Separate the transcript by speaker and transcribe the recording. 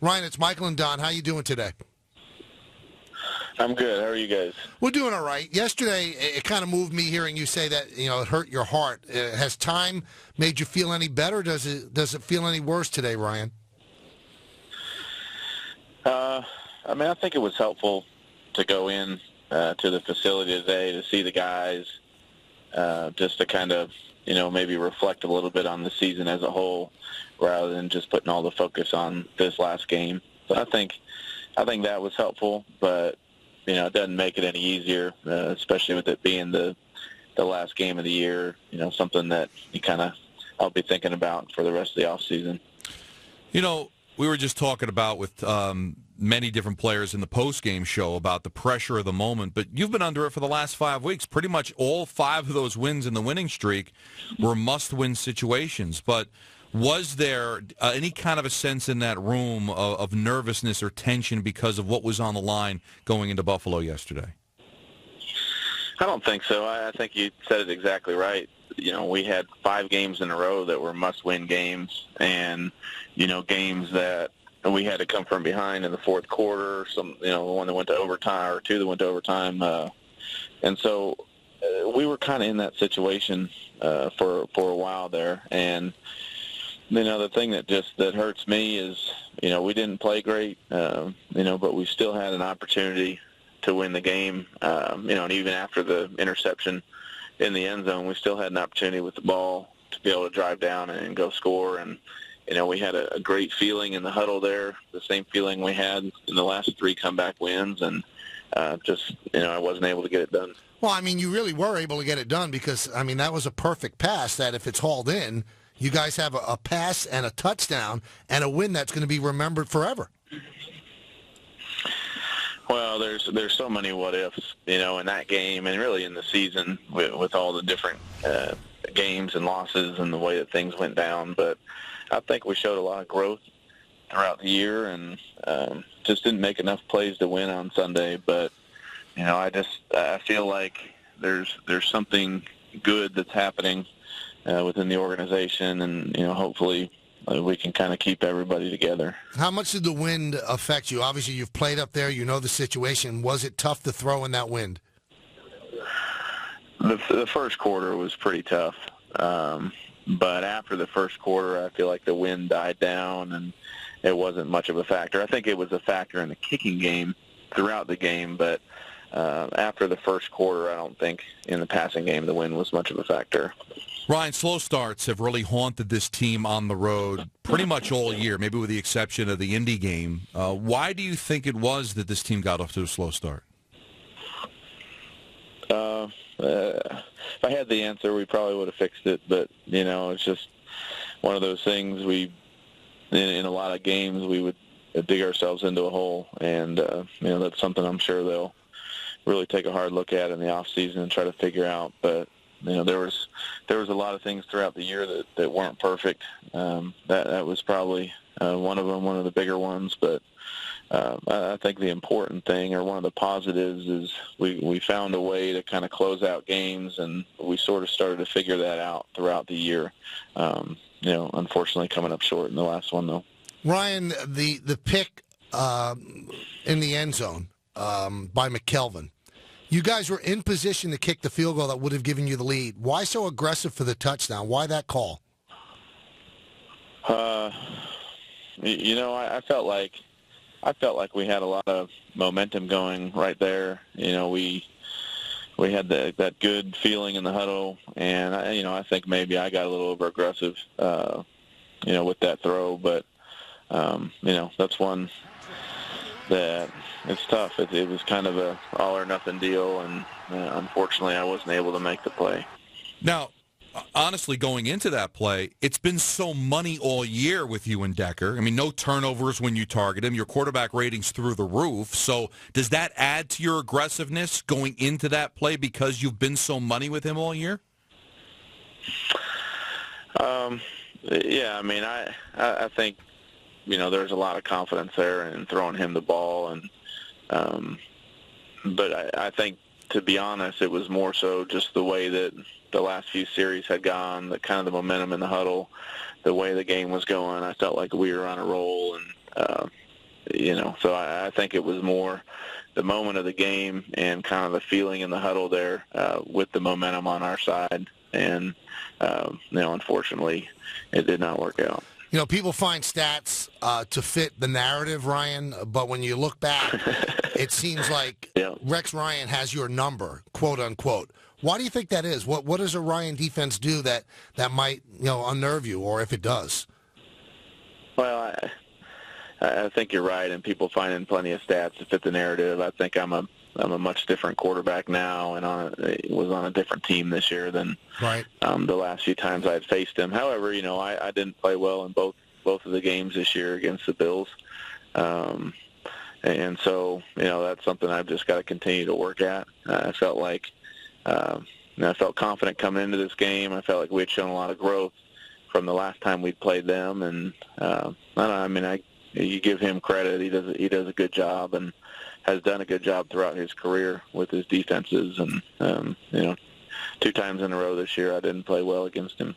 Speaker 1: Ryan, it's Michael and Don. How you doing today?
Speaker 2: I'm good. How are you guys?
Speaker 1: We're doing all right. Yesterday, it kind of moved me hearing you say that it hurt your heart. Has time made you feel any better? Does it feel any worse today, Ryan?
Speaker 2: I think it was helpful to go in to the facility today to see the guys, just to kind of maybe reflect a little bit on the season as a whole, rather than just putting all the focus on this last game. So I think that was helpful, but it doesn't make it any easier, especially with it being the last game of the year. Something that I'll be thinking about for the rest of the off season.
Speaker 3: We were just talking about with many different players in the post-game show about the pressure of the moment, but you've been under it for the last 5 weeks. Pretty much all 5 of those wins in the winning streak were must-win situations. But was there any kind of a sense in that room of nervousness or tension because of what was on the line going into Buffalo yesterday?
Speaker 2: I don't think so. I think you said it exactly right. We had 5 games in a row that were must-win games, and games that we had to come from behind in the fourth quarter. One that went to overtime, or 2 that went to overtime, and so we were kind of in that situation for a while there. And the thing that hurts me is we didn't play great, but we still had an opportunity to win the game. And even after the interception in the end zone, we still had an opportunity with the ball to be able to drive down and go score. And we had a great feeling in the huddle there, the same feeling we had in the last 3 comeback wins, and I wasn't able to get it done.
Speaker 1: Well, you really were able to get it done because, that was a perfect pass that if it's hauled in, you guys have a pass and a touchdown and a win that's going to be remembered forever.
Speaker 2: Well, there's so many what-ifs, in that game and really in the season with all the different games and losses and the way that things went down. But I think we showed a lot of growth throughout the year and just didn't make enough plays to win on Sunday. But, I feel like there's something good that's happening within the organization, and hopefully we can kind of keep everybody together.
Speaker 1: How much did the wind affect you? Obviously, you've played up there. You know the situation. Was it tough to throw in that wind?
Speaker 2: The first quarter was pretty tough, but after the first quarter, I feel like the wind died down, and it wasn't much of a factor. I think it was a factor in the kicking game throughout the game, but after the first quarter, I don't think in the passing game the wind was much of a factor.
Speaker 3: Ryan, slow starts have really haunted this team on the road pretty much all year, maybe with the exception of the Indy game. Why do you think it was that this team got off to a slow start?
Speaker 2: If I had the answer, we probably would have fixed it. But, it's just one of those things. In a lot of games, we would dig ourselves into a hole. And, that's something I'm sure they'll really take a hard look at in the off season and try to figure out. But there was a lot of things throughout the year that weren't perfect. That was probably one of them, one of the bigger ones. But I think the important thing, or one of the positives, is we found a way to kind of close out games, and we sort of started to figure that out throughout the year. Unfortunately, coming up short in the last one, though.
Speaker 1: Ryan, the pick in the end zone by McKelvin. You guys were in position to kick the field goal that would have given you the lead. Why so aggressive for the touchdown? Why that call?
Speaker 2: I felt like we had a lot of momentum going right there. We had that good feeling in the huddle, and I think maybe I got a little over aggressive, with that throw. But that's one that it's tough. It was kind of a all or nothing deal, and unfortunately, I wasn't able to make the play.
Speaker 3: Now, honestly, going into that play, it's been so money all year with you and Decker. No turnovers when you target him. Your quarterback rating's through the roof. So does that add to your aggressiveness going into that play because you've been so money with him all year?
Speaker 2: Yeah, I think, there's a lot of confidence there in throwing him the ball. But I think, to be honest, it was more so just the way that the last few series had gone, the kind of the momentum in the huddle, the way the game was going. I felt like we were on a roll, and So I think it was more the moment of the game and kind of the feeling in the huddle there with the momentum on our side. And, unfortunately, it did not work out.
Speaker 1: People find stats to fit the narrative, Ryan, but when you look back, it seems like Rex Ryan has your number, quote unquote. Why do you think that is? What does a Ryan defense do that might unnerve you, or if it does?
Speaker 2: Well, I think you're right, and people finding plenty of stats to fit the narrative. I think I'm a much different quarterback now, and was on a different team this year than the last few times I'd faced him. However, I didn't play well in both of the games this year against the Bills, and so that's something I've just got to continue to work at. I felt like I felt confident coming into this game. I felt like we had shown a lot of growth from the last time we'd played them, and you give him credit. He does a good job and has done a good job throughout his career with his defenses. And 2 times in a row this year, I didn't play well against him.